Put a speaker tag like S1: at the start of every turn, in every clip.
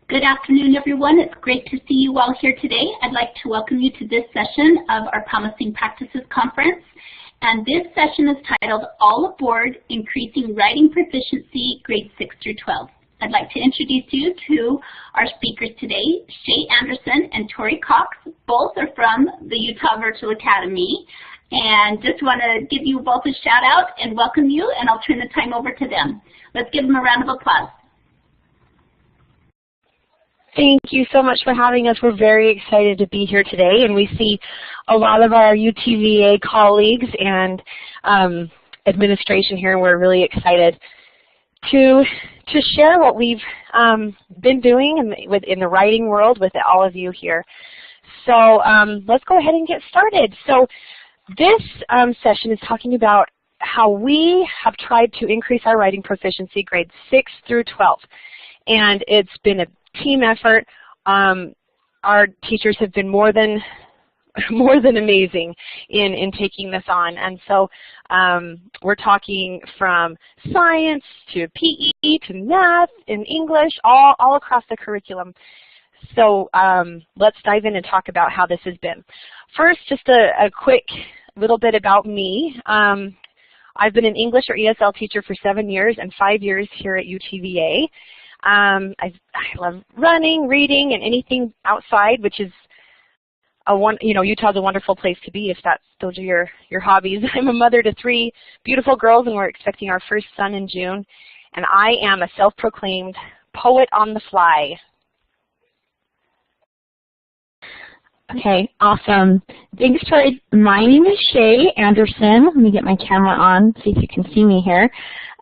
S1: Good afternoon, everyone. It's great to see you all here today. I'd like to welcome you to this session of our Promising Practices Conference. And this session is titled All Aboard, Increasing Writing Proficiency, Grades 6 through 12. I'd like to introduce you to our speakers today, Shay Anderson and Tori Cox. Both are from the Utah Virtual Academy. And just want to give you both a shout out and welcome you, and I'll turn the time over to them. Let's give them a round of applause.
S2: Thank you so much for having us. We're very excited to be here today, and we see a lot of our UTVA colleagues and administration here. We're really excited to share what we've been doing in the writing world with all of you here. So let's go ahead and get started. So this session is talking about how we have tried to increase our writing proficiency grades 6 through 12. And it's been a team effort. Our teachers have been more than amazing in taking this on. And so we're talking from science to PE to math and English, all across the curriculum. So let's dive in and talk about how this has been. First, just a quick little bit about me. I've been an English or ESL teacher for 7 years and 5 years here at UTVA. I love running, reading, and anything outside, which is Utah's a wonderful place to be if those are your hobbies. I'm a mother to 3 beautiful girls, and we're expecting our first son in June. And I am a self-proclaimed poet on the fly.
S3: Okay, awesome. Thanks, Tori. My name is Shay Anderson. Let me get my camera on, see if you can see me here.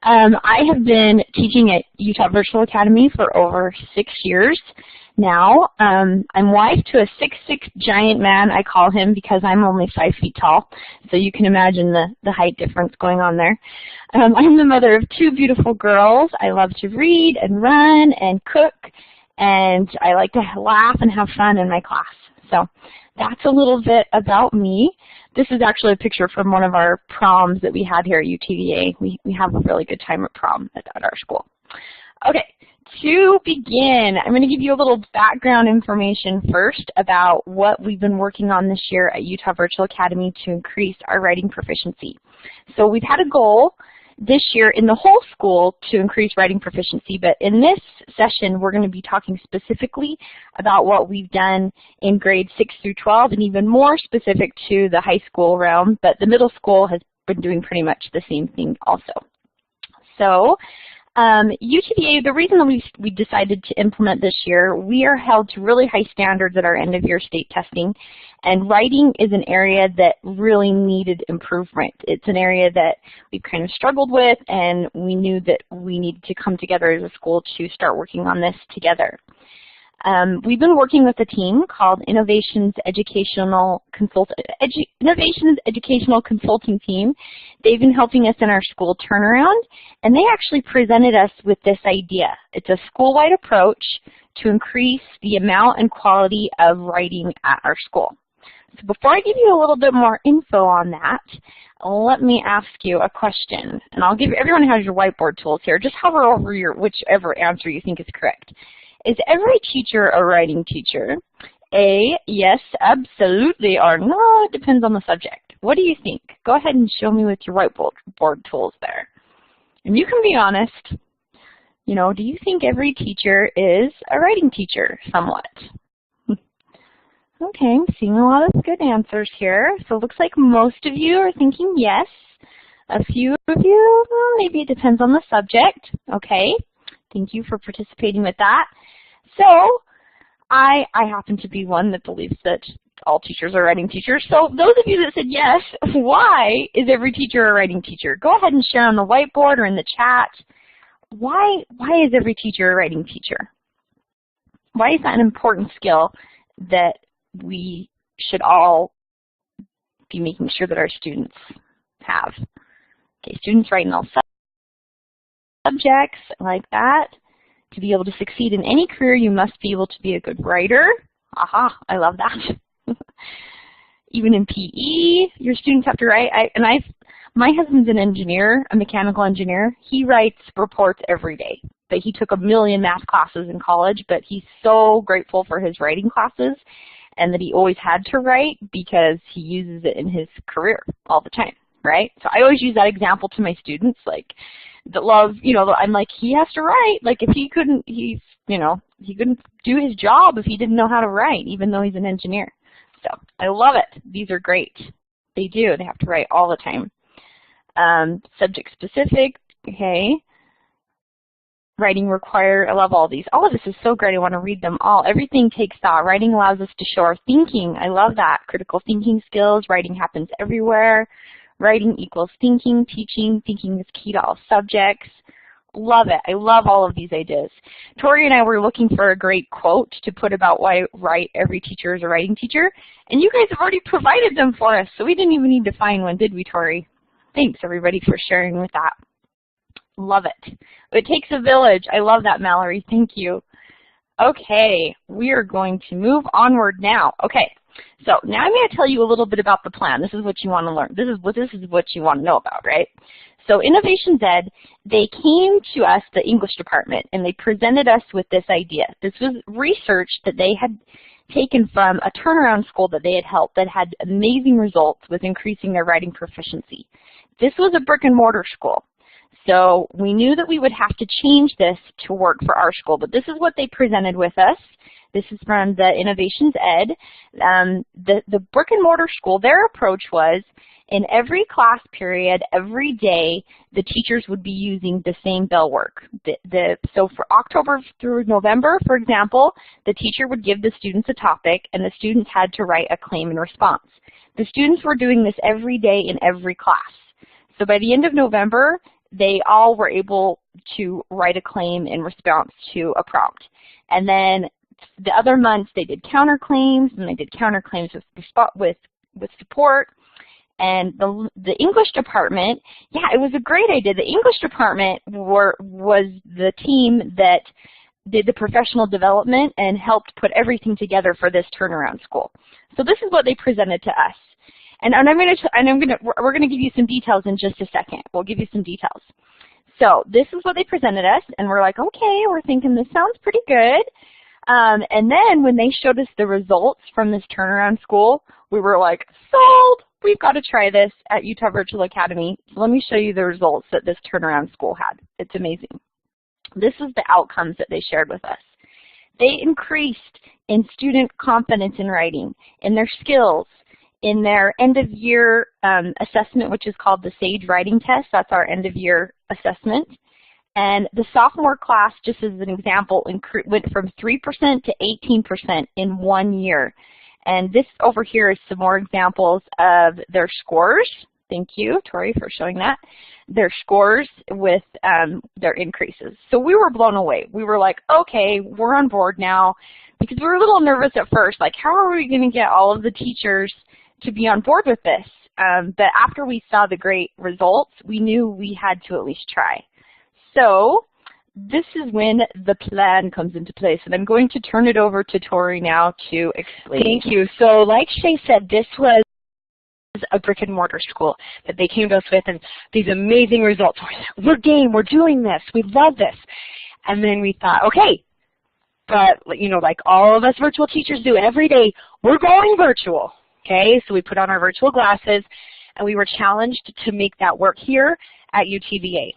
S3: I have been teaching at Utah Virtual Academy for over 6 years now. I'm wife to a 6'6" giant man, I call him, because I'm only 5 feet tall. So you can imagine the height difference going on there. I'm the mother of 2 beautiful girls. I love to read and run and cook, and I like to laugh and have fun in my class. So that's a little bit about me. This is actually a picture from one of our proms that we had here at UTVA. We have a really good time at prom at our school. Okay, to begin, I'm going to give you a little background information first about what we've been working on this year at Utah Virtual Academy to increase our writing proficiency. So we've had a goal this year in the whole school to increase writing proficiency, but in this session we're going to be talking specifically about what we've done in grades 6 through 12 and even more specific to the high school realm, but the middle school has been doing pretty much the same thing also. So UTVA, the reason that we decided to implement this year, we are held to really high standards at our end-of-year state testing, and writing is an area that really needed improvement. It's an area that we've kind of struggled with, and we knew that we needed to come together as a school to start working on this together. We've been working with a team called Innovations Educational Consulting Team. They've been helping us in our school turnaround, and they actually presented us with this idea. It's a school-wide approach to increase the amount and quality of writing at our school. So before I give you a little bit more info on that, let me ask you a question. And I'll give everyone has your whiteboard tools here. Just hover over whichever answer you think is correct. Is every teacher a writing teacher? A, yes, absolutely, or no, it depends on the subject. What do you think? Go ahead and show me with your whiteboard tools there. And you can be honest. You know, do you think every teacher is a writing teacher somewhat? Okay, I'm seeing a lot of good answers here. So it looks like most of you are thinking yes. A few of you, well, maybe it depends on the subject. Okay, thank you for participating with that. So I happen to be one that believes that all teachers are writing teachers. So those of you that said yes, why is every teacher a writing teacher? Go ahead and share on the whiteboard or in the chat. Why is every teacher a writing teacher? Why is that an important skill that we should all be making sure that our students have? Okay, students write in all subjects like that. To be able to succeed in any career, you must be able to be a good writer. Aha, I love that. Even in PE, your students have to write. My husband's an engineer, a mechanical engineer. He writes reports every day. that he took 1,000,000 math classes in college, but he's so grateful for his writing classes and that he always had to write because he uses it in his career all the time, right? So I always use that example to my students, like, that love, you know, I'm like, he has to write. Like, if he couldn't, he couldn't do his job if he didn't know how to write, even though he's an engineer. So I love it. These are great. They do. They have to write all the time. Subject specific, okay. Writing required, I love all these. All of this is so great. I want to read them all. Everything takes thought. Writing allows us to show our thinking. I love that. Critical thinking skills. Writing happens everywhere. Writing equals thinking. Teaching. Thinking is key to all subjects. Love it. I love all of these ideas. Tori and I were looking for a great quote to put about why every teacher is a writing teacher, and you guys have already provided them for us, so we didn't even need to find one, did we, Tori? Thanks, everybody, for sharing with that. Love it. It takes a village. I love that, Mallory. Thank you. Okay, we are going to move onward now. Okay, so now I'm going to tell you a little bit about the plan. This is what you want to learn. This is what you want to know about, right? So Innovations Ed, they came to us, the English department, and they presented us with this idea. This was research that they had taken from a turnaround school that they had helped that had amazing results with increasing their writing proficiency. This was a brick and mortar school. So we knew that we would have to change this to work for our school, but this is what they presented with us. This is from the Innovations Ed. The brick and mortar school, their approach was in every class period, every day, the teachers would be using the same bell work. So for October through November, for example, the teacher would give the students a topic and the students had to write a claim and response. The students were doing this every day in every class. So by the end of November, they all were able to write a claim in response to a prompt. And then the other months, they did counterclaims, and they did counterclaims with support. And the English department, yeah, it was a great idea. The English department was the team that did the professional development and helped put everything together for this turnaround school. So this is what they presented to us. And we're gonna give you some details in just a second. We'll give you some details. So this is what they presented us, and we're like, okay, we're thinking this sounds pretty good. And then when they showed us the results from this turnaround school, we were like, sold! We've got to try this at Utah Virtual Academy. So let me show you the results that this turnaround school had. It's amazing. This is the outcomes that they shared with us. They increased in student confidence in writing, in their skills, in their end-of-year assessment, which is called the SAGE Writing Test. That's our end-of-year assessment. And the sophomore class, just as an example, went from 3% to 18% in 1 year. And this over here is some more examples of their scores. Thank you, Tori, for showing that. Their scores with their increases. So we were blown away. We were like, okay, we're on board now. Because we were a little nervous at first, like how are we going to get all of the teachers to be on board with this? But after we saw the great results, we knew we had to at least try. So this is when the plan comes into place, and I'm going to turn it over to Tori now to explain.
S2: Thank you. So like Shay said, this was a brick and mortar school that they came to us with, and these amazing results. We're game, we're doing this, we love this. And then we thought, okay, but you know, like all of us virtual teachers do every day, we're going virtual. Okay, so we put on our virtual glasses, and we were challenged to make that work here at UTVA.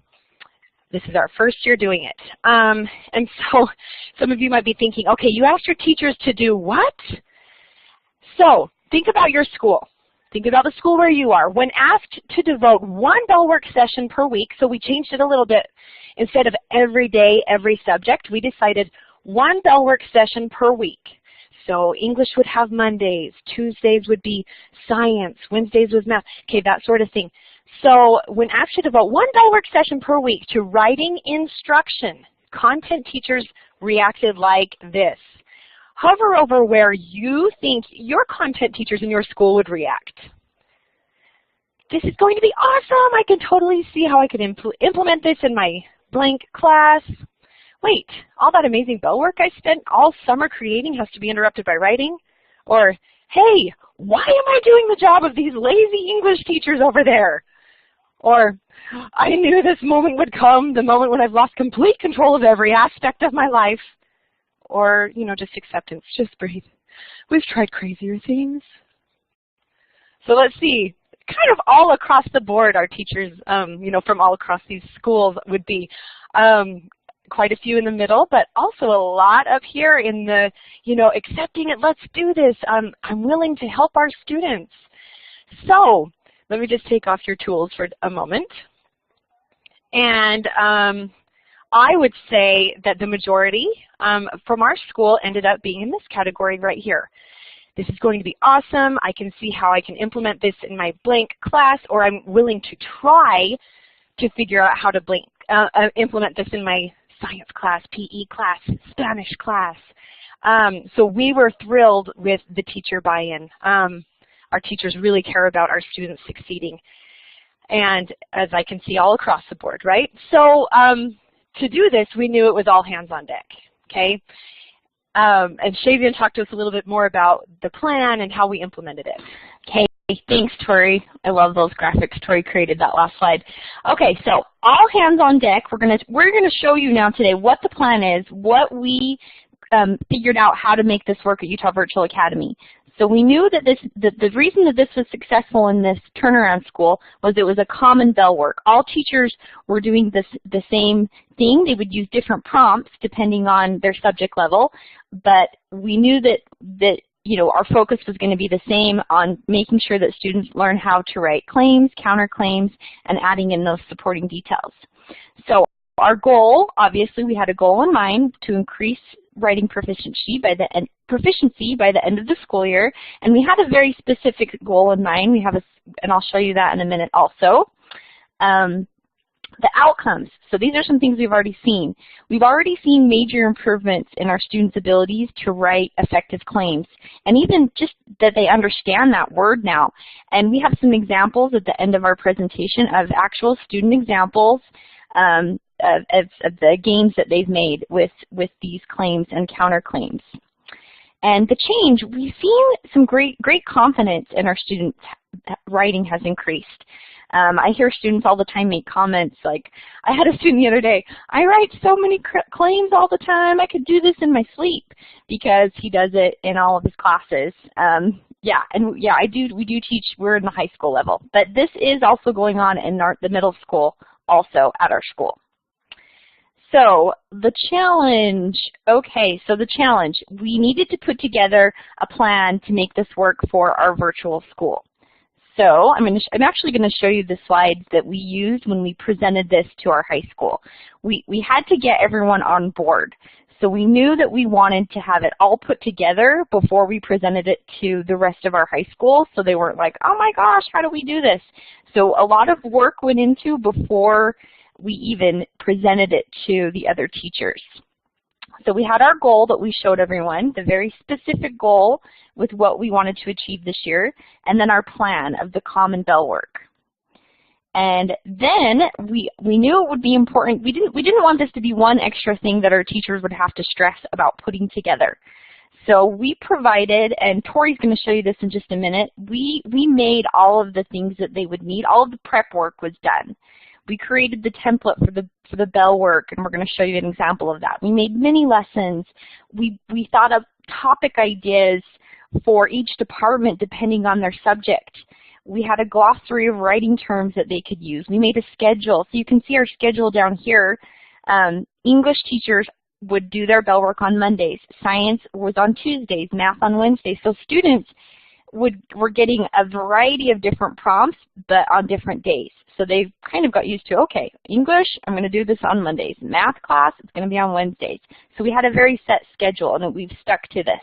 S2: This is our first year doing it. And so some of you might be thinking, okay, you asked your teachers to do what? So think about your school. Think about the school where you are. When asked to devote 1 bell work session per week, so we changed it a little bit. Instead of every day, every subject, we decided 1 bell work session per week. So English would have Mondays, Tuesdays would be science, Wednesdays was math, okay, that sort of thing. So when asked to devote 1 bell work session per week to writing instruction, content teachers reacted like this. Hover over where you think your content teachers in your school would react. This is going to be awesome. I can totally see how I could implement this in my blank class. Wait, all that amazing bell work I spent all summer creating has to be interrupted by writing? Or, hey, why am I doing the job of these lazy English teachers over there? Or, I knew this moment would come, the moment when I've lost complete control of every aspect of my life. Or, you know, just acceptance, just breathe. We've tried crazier things. So let's see, kind of all across the board, our teachers, you know, from all across these schools would be quite a few in the middle, but also a lot up here in the, you know, accepting it, let's do this. I'm willing to help our students. So let me just take off your tools for a moment. And I would say that the majority from our school ended up being in this category right here. This is going to be awesome. I can see how I can implement this in my blank class, or I'm willing to try to figure out how to implement this in my science class, PE class, Spanish class. So we were thrilled with the teacher buy-in. Our teachers really care about our students succeeding. And as I can see all across the board, right? So to do this, we knew it was all hands on deck, okay? And Shavian talked to us a little bit more about the plan and how we implemented it.
S3: Okay, thanks, Tori. I love those graphics Tori created that last slide. Okay, so all hands on deck. We're gonna show you now today what the plan is, what we figured out how to make this work at Utah Virtual Academy. So we knew that the reason that this was successful in this turnaround school was it was a common bell work. All teachers were doing the same thing. They would use different prompts depending on their subject level, but we knew that you know, our focus was going to be the same on making sure that students learn how to write claims, counterclaims, and adding in those supporting details. So our goal, obviously, we had a goal in mind to increase writing proficiency by the end of the school year, and we had a very specific goal in mind. We have and I'll show you that in a minute also. The outcomes. So these are some things we've already seen. We've already seen major improvements in our students' abilities to write effective claims, and even just that they understand that word now. And we have some examples at the end of our presentation of actual student examples of the gains that they've made with these claims and counterclaims. And the change, we've seen some great confidence in our students' writing has increased. I hear students all the time make comments like, I had a student the other day, I write so many claims all the time, I could do this in my sleep, because he does it in all of his classes. We do teach, we're in the high school level, but this is also going on in the middle school also at our school. So the challenge, we needed to put together a plan to make this work for our virtual school. So I'm actually going to show you the slides that we used when we presented this to our high school. We had to get everyone on board. So we knew that we wanted to have it all put together before we presented it to the rest of our high school, so they weren't like, oh my gosh, how do we do this? So a lot of work went into before we even presented it to the other teachers. So we had our goal that we showed everyone, the very specific goal with what we wanted to achieve this year, and then our plan of the common bell work. And then we knew it would be important. We didn't want this to be one extra thing that our teachers would have to stress about putting together. So we provided, and Tori's going to show you this in just a minute, we made all of the things that they would need. All of the prep work was done. We created the template for the bell work, and we're going to show you an example of that. We made mini lessons. We thought of topic ideas for each department depending on their subject. We had a glossary of writing terms that they could use. We made a schedule. So you can see our schedule down here. English teachers would do their bell work on Mondays. Science was on Tuesdays, math on Wednesdays. So students were getting a variety of different prompts, but on different days. So they kind of got used to, okay, English, I'm going to do this on Mondays. Math class, it's going to be on Wednesdays. So we had a very set schedule, and we've stuck to this.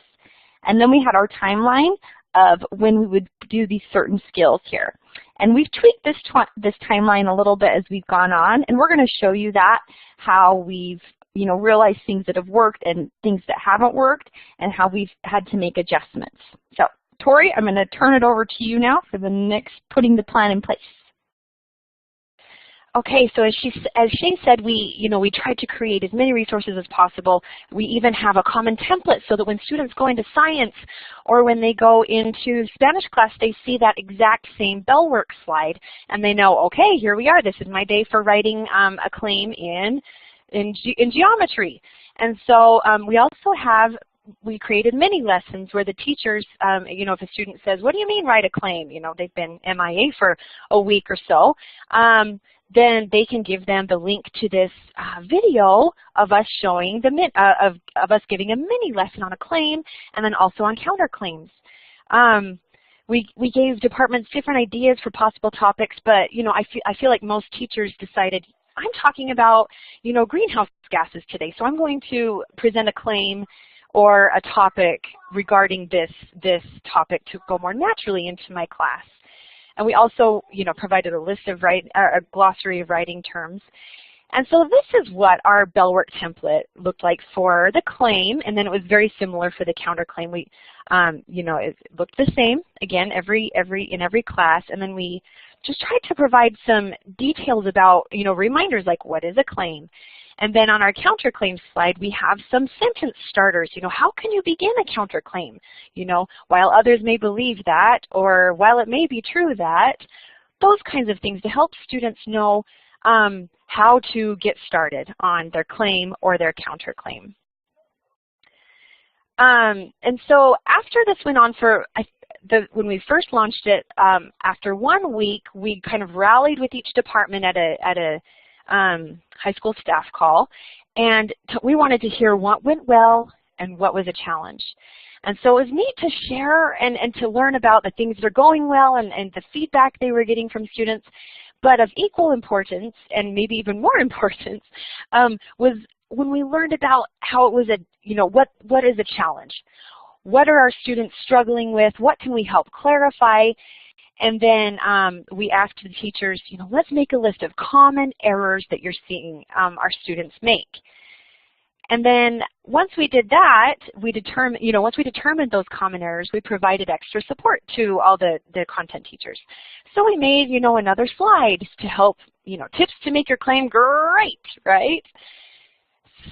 S3: And then we had our timeline of when we would do these certain skills here. And we've tweaked this timeline a little bit as we've gone on, and we're going to show you that, how we've realized things that have worked and things that haven't worked, and how we've had to make adjustments. So Tori, I'm going to turn it over to you now for the next putting the plan in place.
S2: Okay, so as Shay said, we tried to create as many resources as possible. We even have a common template so that when students go into science or when they go into Spanish class, they see that exact same Bellwork slide, and they know, okay, here we are. This is my day for writing a claim in geometry. And so we created mini lessons where the teachers, if a student says, what do you mean write a claim? They've been MIA for a week or so. Then they can give them the link to this video of us showing of us giving a mini lesson on a claim and then also on counterclaims. We gave departments different ideas for possible topics, but I feel like most teachers decided, I'm talking about greenhouse gases today, so I'm going to present a claim or a topic regarding this topic to go more naturally into my class. And we also, provided a list of a glossary of writing terms. And so this is what our Bellwork template looked like for the claim, and then it was very similar for the counterclaim. We, it looked the same again in every class, and then we just tried to provide some details about, reminders like what is a claim. And then on our counterclaim slide, we have some sentence starters. How can you begin a counterclaim? While others may believe that, or while it may be true that, those kinds of things to help students know how to get started on their claim or their counterclaim. And so after this went on when we first launched it, after 1 week, we kind of rallied with each department at a high school staff call, and we wanted to hear what went well and what was a challenge. And so it was neat to share and to learn about the things that are going well and the feedback they were getting from students. But of equal importance, and maybe even more importance, was when we learned about how it was what is a challenge? What are our students struggling with? What can we help clarify? And then we asked the teachers, let's make a list of common errors that you're seeing our students make. And then once we did that, once we determined those common errors, we provided extra support to all the content teachers. So we made, another slide to help, tips to make your claim great, right?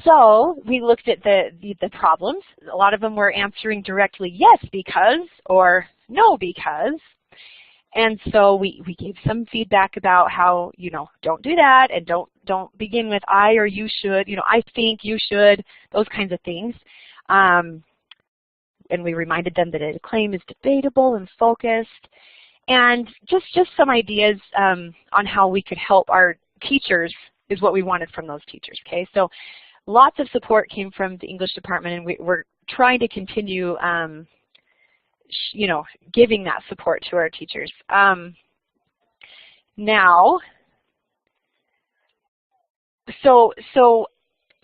S2: So we looked at the problems. A lot of them were answering directly yes because or no because. And so we gave some feedback about how, don't do that, and don't begin with I or you should, I think you should, those kinds of things. And we reminded them that a claim is debatable and focused. And just some ideas on how we could help our teachers is what we wanted from those teachers, okay? So lots of support came from the English department, and we're trying to continue giving that support to our teachers. Now, so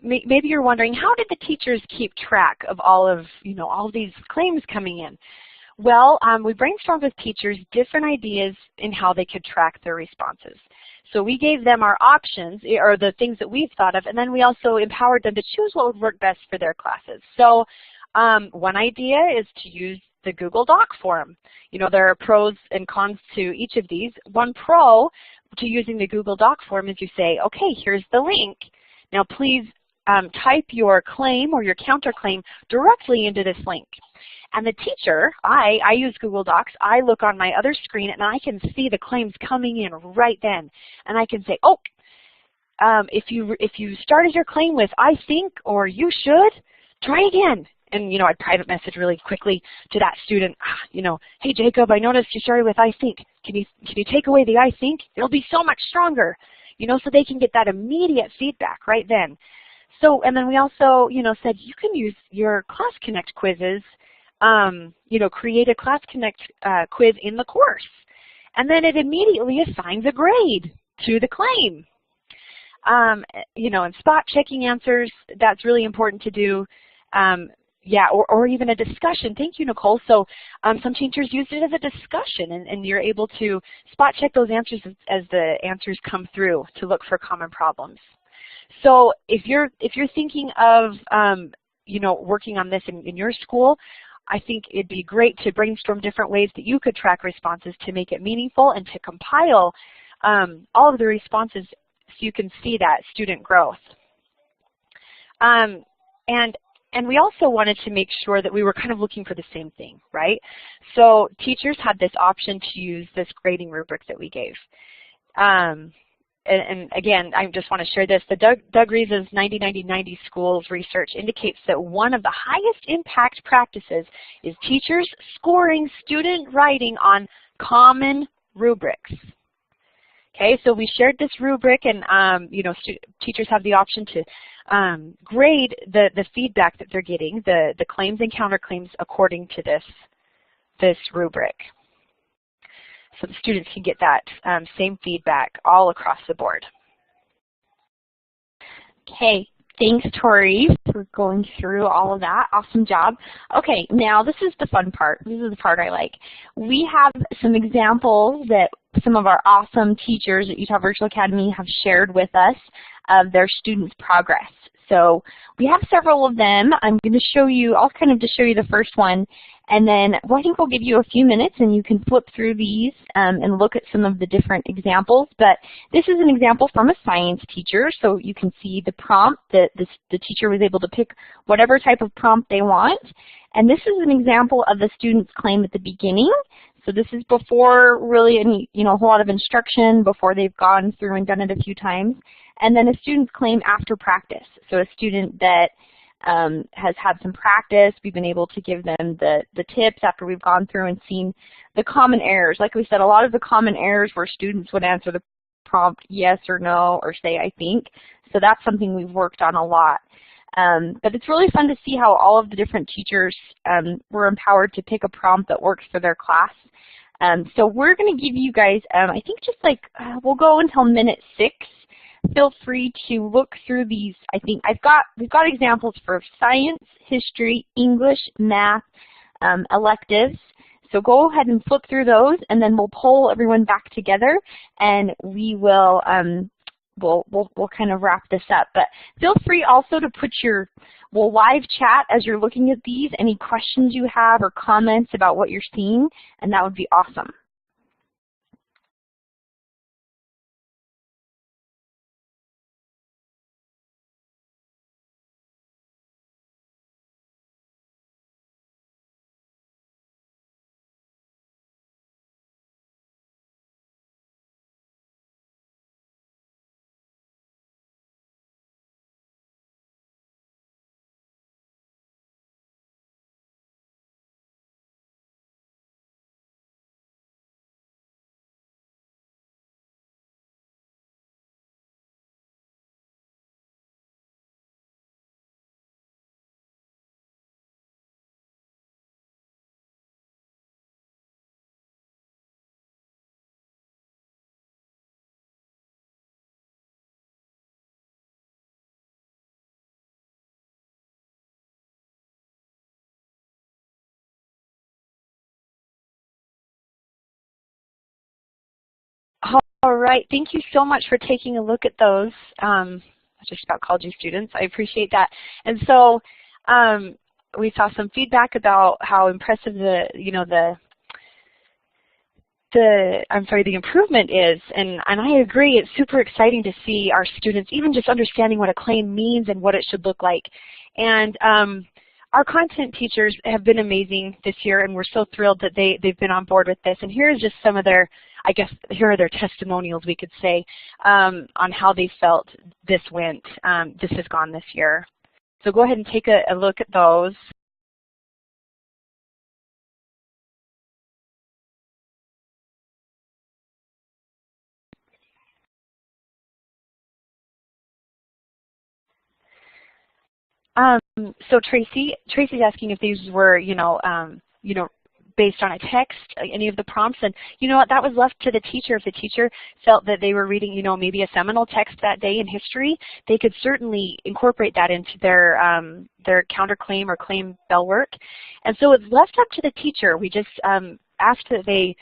S2: maybe you're wondering, how did the teachers keep track of all of these claims coming in? Well, we brainstormed with teachers different ideas in how they could track their responses. So we gave them our options, or the things that we've thought of, and then we also empowered them to choose what would work best for their classes. So one idea is to use the Google Doc form. There are pros and cons to each of these. One pro to using the Google Doc form is you say, okay, here's the link. Now please type your claim or your counterclaim directly into this link. And the teacher, I use Google Docs, I look on my other screen and I can see the claims coming in right then. And I can say, oh, if you started your claim with I think or you should, try again. And I'd private message really quickly to that student, hey Jacob, I noticed you started with I think. Can you take away the I think? It'll be so much stronger, so they can get that immediate feedback right then. So, and then we also, said you can use your Class Connect quizzes, create a Class Connect quiz in the course. And then it immediately assigns a grade to the claim. And spot checking answers, that's really important to do. Yeah, or even a discussion. Thank you, Nicole. So some teachers used it as a discussion, and you're able to spot check those answers as the answers come through to look for common problems. So if you're thinking of working on this in your school, I think it'd be great to brainstorm different ways that you could track responses to make it meaningful and to compile all of the responses so you can see that student growth. And we also wanted to make sure that we were kind of looking for the same thing, right? So teachers had this option to use this grading rubric that we gave. And again, I just want to share this. The Doug Reese's 90-90-90 schools research indicates that one of the highest impact practices is teachers scoring student writing on common rubrics. Okay, so we shared this rubric, and you know, teachers have the option to grade the feedback that they're getting, the claims and counterclaims according to this rubric. So the students can get that same feedback all across the board.
S3: Okay, thanks, Tori, for going through all of that. Awesome job. Okay, now this is the fun part. This is the part I like. We have some examples that some of our awesome teachers at Utah Virtual Academy have shared with us of their students' progress. So we have several of them. I'm going to show you, I'll kind of just show you the first one, and then I think we'll give you a few minutes and you can flip through these and look at some of the different examples. But this is an example from a science teacher, so you can see the prompt that the teacher was able to pick whatever type of prompt they want. And this is an example of the student's claim at the beginning. So this is before really any, a whole lot of instruction, before they've gone through and done it a few times. And then a student's claim after practice. So a student that has had some practice, we've been able to give them the tips after we've gone through and seen the common errors. Like we said, a lot of the common errors where students would answer the prompt yes or no or say I think. So that's something we've worked on a lot. But it's really fun to see how all of the different teachers were empowered to pick a prompt that works for their class. So we're going to give you guys, I think just like, we'll go until minute 6. Feel free to look through these. I think we've got examples for science, history, English, math, electives. So go ahead and flip through those, and then we'll pull everyone back together, and we will we'll kind of wrap this up. But feel free also to put we'll live chat as you're looking at these, any questions you have or comments about what you're seeing, and that would be awesome.
S2: All right, thank you so much for taking a look at those. I just about called you students. I appreciate that. And so we saw some feedback about how impressive the improvement is, and I agree. It's super exciting to see our students even just understanding what a claim means and what it should look like. And our content teachers have been amazing this year, and we're so thrilled that they've been on board with this. And here's just some of their, I guess, here are their testimonials, we could say, on how they felt this has gone this year. So go ahead and take a look at those. So Tracy's asking if these were, based on a text, any of the prompts, and you know what, that was left to the teacher. If the teacher felt that they were reading, maybe a seminal text that day in history, they could certainly incorporate that into their counterclaim or claim bell work. And so it's left up to the teacher. We just asked that they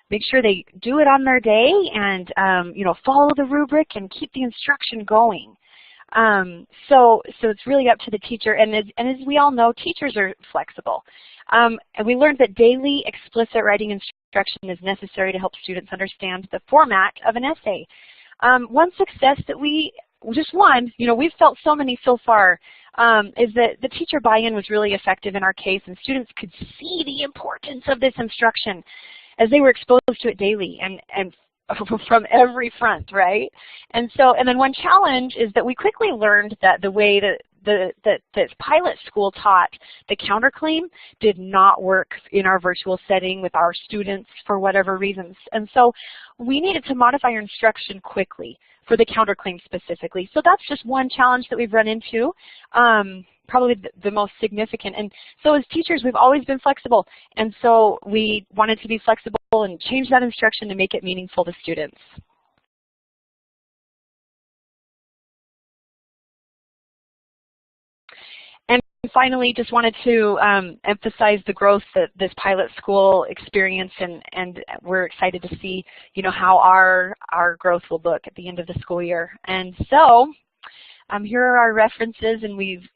S2: make sure they do it on their day and follow the rubric and keep the instruction going. So it's really up to the teacher, and as we all know, teachers are flexible. And we learned that daily explicit writing instruction is necessary to help students understand the format of an essay. one success that just one, we've felt so many so far, is that the teacher buy-in was really effective in our case, and students could see the importance of this instruction as they were exposed to it daily and from every front, right? And then one challenge is that we quickly learned that the way that the pilot school taught the counterclaim did not work in our virtual setting with our students for whatever reasons. And so we needed to modify our instruction quickly for the counterclaim specifically. So that's just one challenge that we've run into, probably the most significant. And so as teachers, we've always been flexible. And so we wanted to be flexible and change that instruction to make it meaningful to students. And finally, just wanted to emphasize the growth that this pilot school experienced, and we're excited to see, how our growth will look at the end of the school year. And so, here are our references, and we've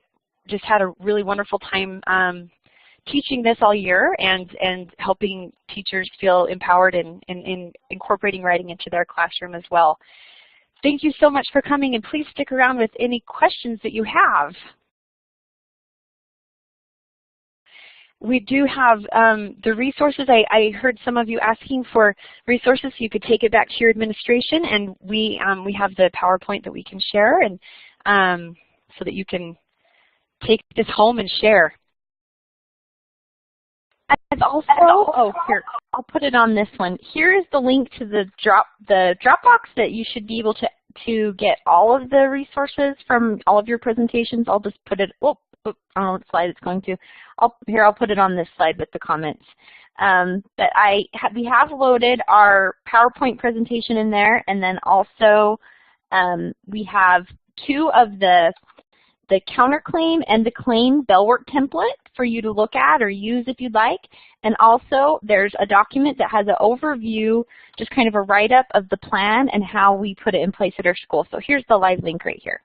S2: just had a really wonderful time teaching this all year and helping teachers feel empowered in incorporating writing into their classroom as well. Thank you so much for coming, and please stick around with any questions that you have. We do have the resources. I heard some of you asking for resources, so you could take it back to your administration, and we have the PowerPoint that we can share, and so that you can take this home and share.
S3: And also, here, I'll put it on this one. Here is the link to the Dropbox that you should be able to get all of the resources from all of your presentations. I'll just put it, I don't know what slide it's going to. I'll put it on this slide with the comments. But we have loaded our PowerPoint presentation in there, and then also we have two of the counterclaim and the claim bellwork template for you to look at or use if you'd like. And also there's a document that has an overview, just kind of a write-up of the plan and how we put it in place at our school. So here's the live link right here.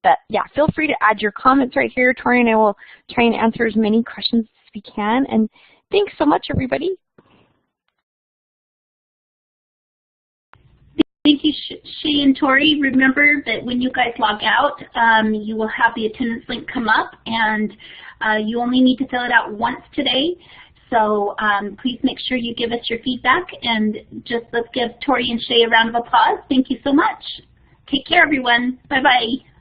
S3: But yeah, feel free to add your comments right here. Tori and I will try and answer as many questions as we can. And thanks so much, everybody.
S1: Thank you, Shay and Tori. Remember that when you guys log out, you will have the attendance link come up, and you only need to fill it out once today. So please make sure you give us your feedback, and just let's give Tori and Shay a round of applause. Thank you so much. Take care, everyone. Bye-bye.